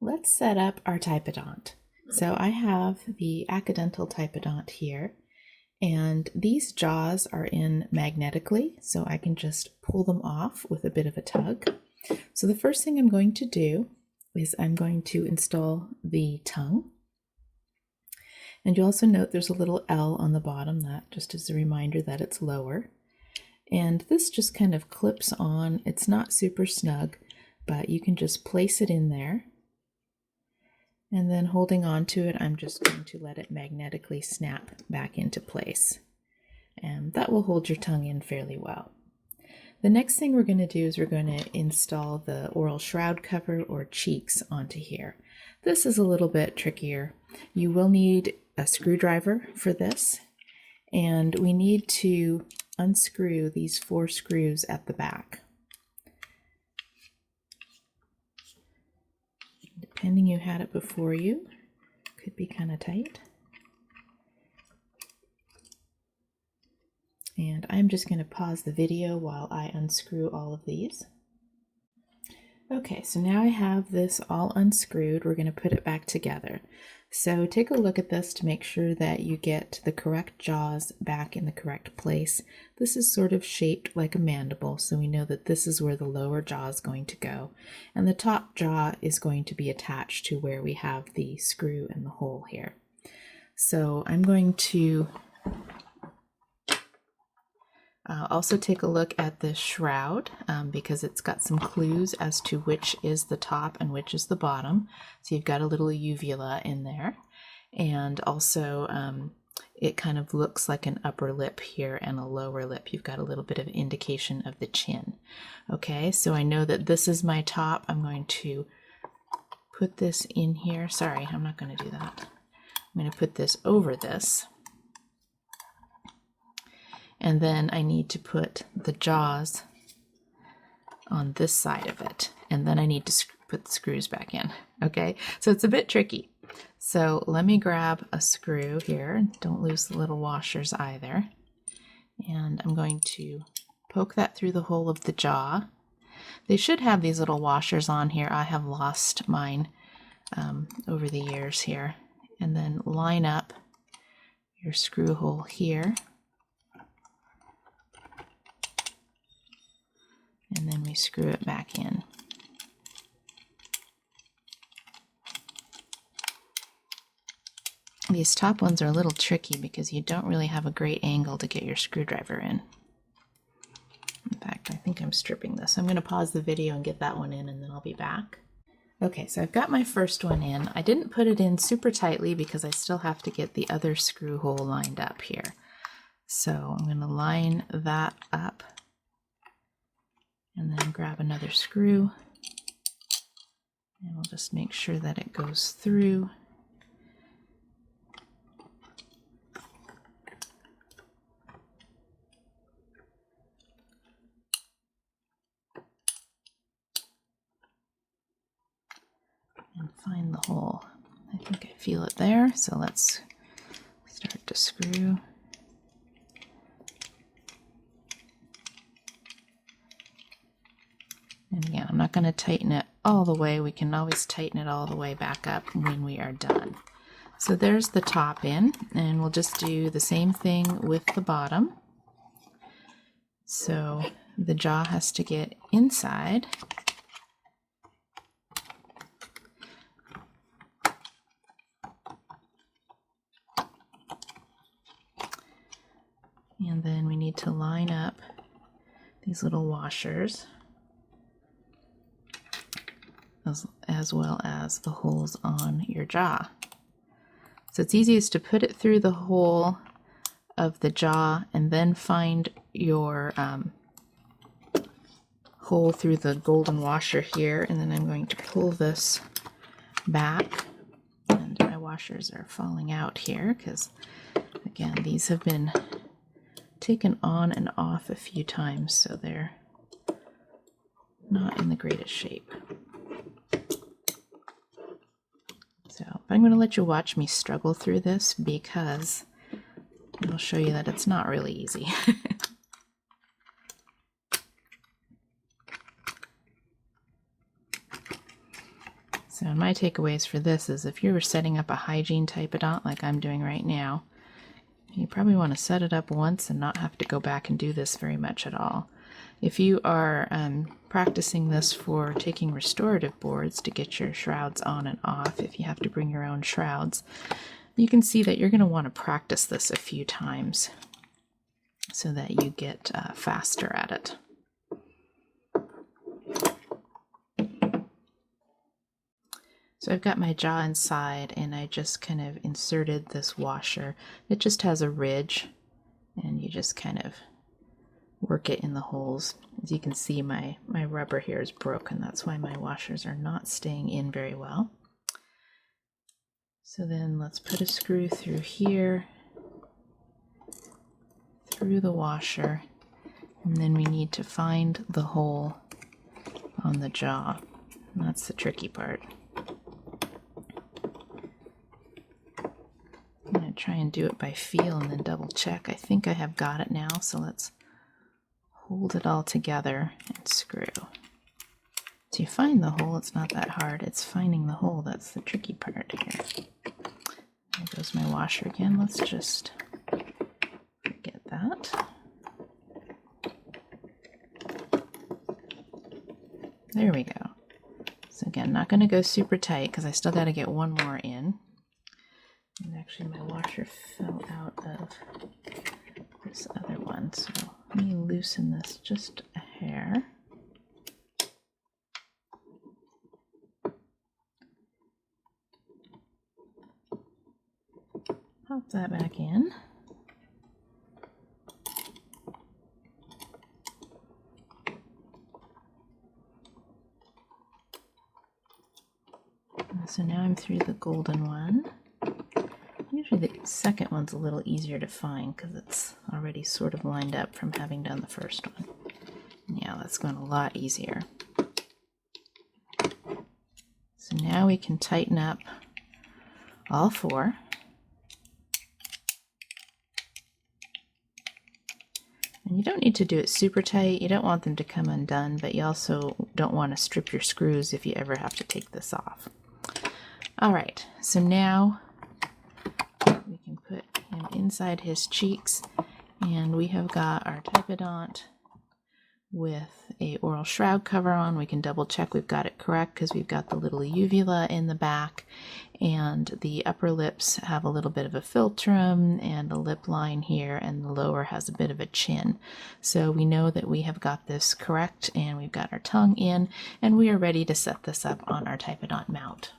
Let's set up our Typodont. So I have the Acadental Typodont here, and these jaws are in magnetically, so I can just pull them off with a bit of a tug. So the first thing I'm going to do is I'm going to install the tongue. And you'll also note there's a little L on the bottom, that just as a reminder that it's lower. And this just kind of clips on. It's not super snug, but you can just place it in there. And then holding on to it, I'm just going to let it magnetically snap back into place. And that will hold your tongue in fairly well. The next thing we're going to do is we're going to install the oral shroud cover or cheeks onto here. This is a little bit trickier. You will need a screwdriver for this, and we need to unscrew these 4 screws at the back. Depending you had it before you, could be kind of tight. And I'm just going to pause the video while I unscrew all of these. Okay, so now I have this all unscrewed. We're going to put it back together. So take a look at this to make sure that you get the correct jaws back in the correct place. This is sort of shaped like a mandible, so we know that this is where the lower jaw is going to go. And the top jaw is going to be attached to where we have the screw and the hole here. So I'm going to also take a look at the shroud because it's got some clues as to which is the top and which is the bottom. So you've got a little uvula in there, and also it kind of looks like an upper lip here and a lower lip. You've got a little bit of indication of the chin. Okay, so I know that this is my top. I'm going to put this in here. Sorry, I'm not going to do that. I'm going to put this over this. And then I need to put the jaws on this side of it. And then I need to put the screws back in. Okay, so it's a bit tricky. So let me grab a screw here. Don't lose the little washers either. And I'm going to poke that through the hole of the jaw. They should have these little washers on here. I have lost mine over the years here. And then line up your screw hole here. And then we screw it back in. These top ones are a little tricky because you don't really have a great angle to get your screwdriver in. In fact, I think I'm stripping this. I'm going to pause the video and get that one in, and then I'll be back. Okay, so I've got my first one in. I didn't put it in super tightly because I still have to get the other screw hole lined up here. So I'm going to line that up. And then grab another screw, and we'll just make sure that it goes through. And find the hole. I think I feel it there, so let's start to screw. And again, I'm not going to tighten it all the way. We can always tighten it all the way back up when we are done. So there's the top in, and we'll just do the same thing with the bottom. So the jaw has to get inside. And then we need to line up these little washers, as well as the holes on your jaw. So it's easiest to put it through the hole of the jaw and then find your hole through the golden washer here, and then I'm going to pull this back, and my washers are falling out here because, again, these have been taken on and off a few times, so they're not in the greatest shape. So, but I'm going to let you watch me struggle through this because it'll show you that it's not really easy. So my takeaways for this is if you were setting up a Hygiene Typodont like I'm doing right now, you probably want to set it up once and not have to go back and do this very much at all. If you are practicing this for taking restorative boards to get your shrouds on and off, if you have to bring your own shrouds, you can see that you're going to want to practice this a few times so that you get faster at it. So I've got my jaw inside and I just kind of inserted this washer. It just has a ridge and you just kind of work it in the holes. As you can see, my rubber here is broken. That's why my washers are not staying in very well. So then let's put a screw through here, through the washer, and then we need to find the hole on the jaw. And that's the tricky part. I'm going to try and do it by feel and then double check. I think I have got it now, so let's hold it all together and screw. So you find the hole, it's not that hard. It's finding the hole that's the tricky part here. There goes my washer again. Let's just forget that. There we go. So again, not going to go super tight because I still got to get one more in. And actually my washer fell out of this other one, so let me loosen this just a hair. Pop that back in. So now I'm through the golden one. Usually the second one's a little easier to find because it's already sort of lined up from having done the first one. Yeah, that's going a lot easier. So now we can tighten up all four. And you don't need to do it super tight. You don't want them to come undone, but you also don't want to strip your screws if you ever have to take this off. All right, so now we can put him inside his cheeks, and we have got our Typodont with a oral shroud cover on. We can double check we've got it correct because we've got the little uvula in the back, and the upper lips have a little bit of a philtrum and a lip line here, and the lower has a bit of a chin. So we know that we have got this correct, and we've got our tongue in, and we are ready to set this up on our Typodont mount.